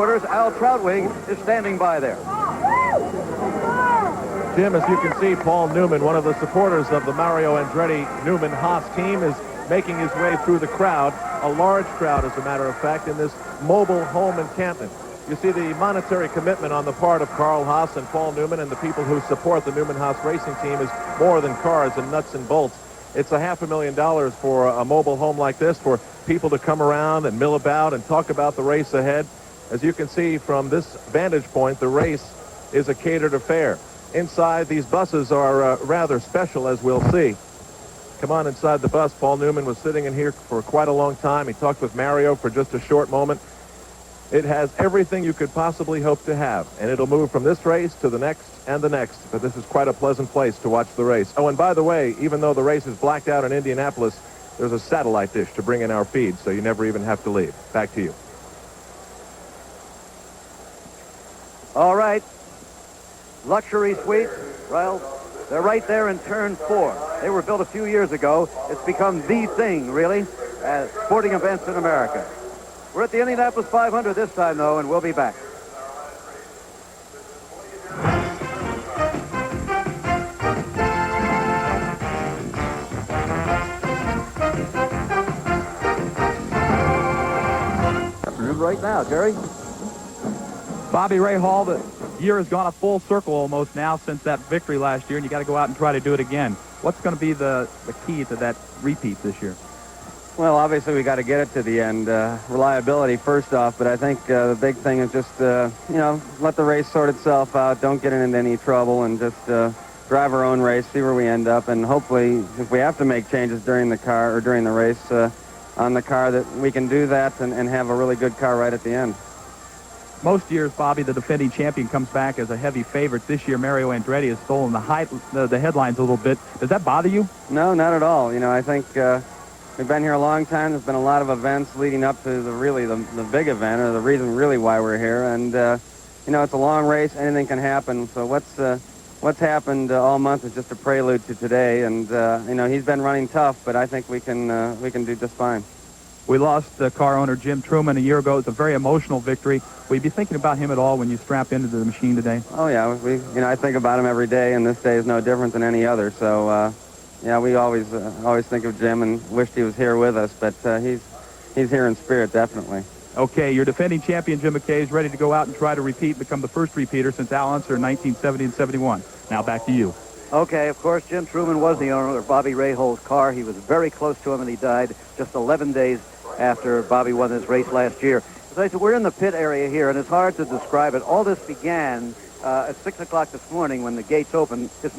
Al Trautwig is standing by there. Jim, as you can see, Paul Newman, one of the supporters of the Mario Andretti Newman Haas team, is making his way through the crowd, a large crowd, as a matter of fact, in this mobile home encampment. You see the monetary commitment on the part of Carl Haas and Paul Newman and the people who support the Newman Haas racing team is more than cars and nuts and bolts. It's $500,000 for a mobile home like this for people to come around and mill about and talk about the race ahead. As you can see from this vantage point, the race is a catered affair. Inside, these buses are rather special, as we'll see. Come on inside the bus. Paul Newman was sitting in here for quite a long time. He talked with Mario for just a short moment. It has everything you could possibly hope to have, and it'll move from this race to the next and the next. But this is quite a pleasant place to watch the race. Oh, and by the way, even though the race is blacked out in Indianapolis, there's a satellite dish to bring in our feed, so you never even have to leave. Back to you. All right. Luxury suites, well, they're right there in turn 4. They were built a few years ago. It's become the thing, really, at sporting events in America. We're at the Indianapolis 500 this time, though, and we'll be back. Afternoon right now, Jerry. Bobby Ray Hall, the year has gone a full circle almost now since that victory last year, and you got to go out and try to do it again. What's going to be the key to that repeat this year? Well, obviously we got to get it to the end. Reliability first off, but I think the big thing is just, let the race sort itself out. Don't get into any trouble and just drive our own race, see where we end up, and hopefully if we have to make changes during the car or during the race on the car, that we can do that and have a really good car right at the end. Most years, Bobby, the defending champion comes back as a heavy favorite. This year, Mario Andretti has stolen the headlines a little bit. Does that bother you? No, not at all. I think we've been here a long time. There's been a lot of events leading up to the big event, or the reason really why we're here. And it's a long race. Anything can happen. So what's happened all month is just a prelude to today. And he's been running tough, but I think we can do just fine. We lost car owner Jim Truman a year ago. It's a very emotional victory. Will you be thinking about him at all when you strap into the machine today? Oh yeah, I think about him every day, and this day is no different than any other. So we always think of Jim and wished he was here with us, but he's here in spirit, definitely. Okay, your defending champion Jim McKay is ready to go out and try to repeat and become the first repeater since Al Unser in 1970 and 71. Now back to you. Okay, of course, Jim Truman was the owner of Bobby Rahall's car. He was very close to him, and he died just 11 days after Bobby won his race last year. As I said, we're in the pit area here, and it's hard to describe it. All this began at 6 o'clock this morning when the gates opened.